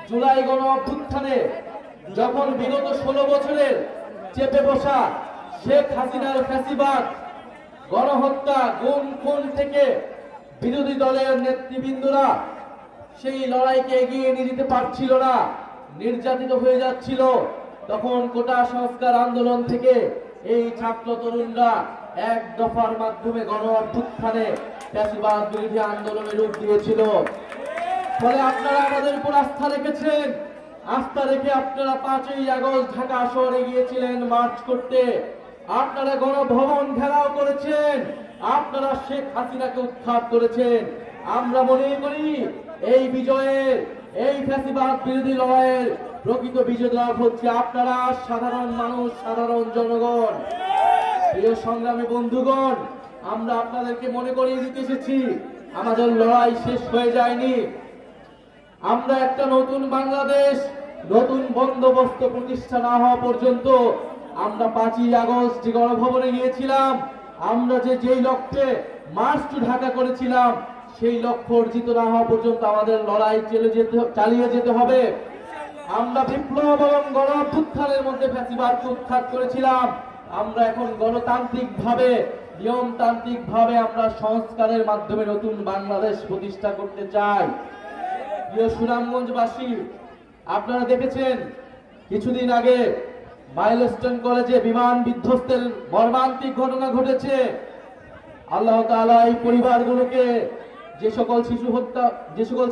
জুলাই গণ অভ্যুত্থানে যখন বিগত 16 বছরের চেপে বসা শেখ হাসিনার ফ্যাসিবাদ, গণহত্যা, গুম খুন থেকে বিরোধী দলের নেতৃবৃন্দরা সেই লড়াইকে এগিয়ে নিয়ে যেতে পারছিল না, নির্যাতিত হয়ে যাচ্ছিল, তখন কোটা সংস্কার আন্দোলন থেকে এই ছাত্র তরুণরা এক দফার মাধ্যমে গণ অভ্যুত্থানে ফ্যাসিবাদ বিরোধী আন্দোলনের রূপ দিয়েছিল। ফলে আপনারা আমাদের উপর আস্থা রেখেছেন, আস্থা রেখে আপনারা 5ই আগস্ট ঢাকা শহরে গিয়েছিলেন মার্চ করতে, আপনারা গণভবন ঘেরাও করেছেন, আপনারা শেখ হাসিনাকে উৎখাত করেছেন। আমরা মনে করি এই বিজয়ের, এই ফ্যাসিবাদ বিরোধী লড়াইয়ের প্রকৃত বিজয় হচ্ছে আপনারা সাধারণ মানুষ, সাধারণ জনগণ। প্রিয় সংগ্রামী বন্ধুগণ, আমরা আপনাদেরকে মনে করিয়ে দিতে এসেছি আমাদের লড়াই শেষ হয়ে যায়নি। আমরা একটা নতুন বাংলাদেশ, নতুন বন্দোবস্ত প্রতিষ্ঠা না হওয়া পর্যন্ত আমরা 5ই আগস্ট যে গণভবনে গিয়েছিলাম, আমরা যেই লক্ষ্যে মার্চ টু ঢাকা করেছিলাম, সেই লক্ষ্য অর্জিত না হওয়া পর্যন্ত আমাদের লড়াই চালিয়ে যেতে হবে। আমরা বিপ্লব এবং গণ অভ্যুত্থানের মধ্যে ফ্যাসিবাদকে উৎখাত করেছিলাম। আমরা এখন গণতান্ত্রিক ভাবে, নিয়মতান্ত্রিক ভাবে আমরা সংস্কারের মাধ্যমে নতুন বাংলাদেশ প্রতিষ্ঠা করতে চাই। প্রিয় সুনামগঞ্জবাসী, আপনারা দেখেছেন কিছুদিন আগে মাইলস্টোন কলেজে বিমান বিধ্বস্তের মর্মান্তিক ঘটনা ঘটেছে। আল্লাহ তাআলা এই পরিবারগুলোকে, যে সকল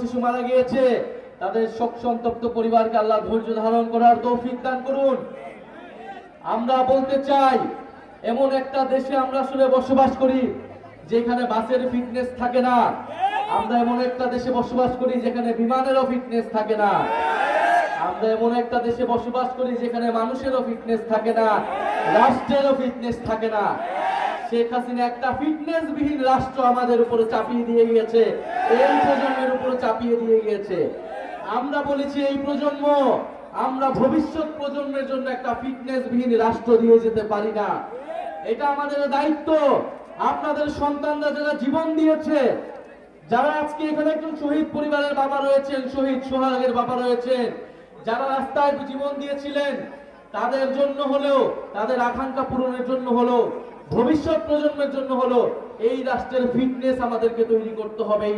শিশু মারা গিয়েছে, তাদের শোক সন্তপ্ত পরিবারকে আল্লাহ ধৈর্য ধারণ করার তৌফিক দান করুন। আমরা বলতে চাই, এমন একটা দেশে আমরা আসলে বসবাস করি যেখানে বাসের ফিটনেস থাকে না। আমরা এমন একটা দেশে বসবাস করি যেখানে বিমানেরও ফিটনেস থাকে না। আমরা এমন একটা দেশে বসবাস করি যেখানে মানুষেরও ফিটনেস থাকে না, রাষ্ট্রেরও ফিটনেস থাকে না। শেখ হাসিনা একটা ফিটনেস বিহীন রাষ্ট্র আমাদের উপরে চাপিয়ে দিয়ে গিয়েছে, এই প্রজন্মের উপরে চাপিয়ে দিয়ে গিয়েছে। আমরা বলেছি এই প্রজন্ম, আমরা ভবিষ্যৎ প্রজন্মের জন্য একটা ফিটনেস বিহীন রাষ্ট্র দিয়ে যেতে পারি না। এটা আমাদের দায়িত্ব। আপনাদের সন্তানরা যারা জীবন দিয়েছে, যারা আজকে এখানে একজন শহীদ পরিবারের বাবা রয়েছেন, শহীদ সোহাগের বাবা রয়েছেন, যারা রাস্তায় জীবন দিয়েছিলেন, তাদের জন্য হলেও, তাদের আকাঙ্ক্ষা পূরণের জন্য হলো, ভবিষ্যৎ প্রজন্মের জন্য হলো এই রাষ্ট্রের ফিটনেস আমাদেরকে তৈরি করতে হবে।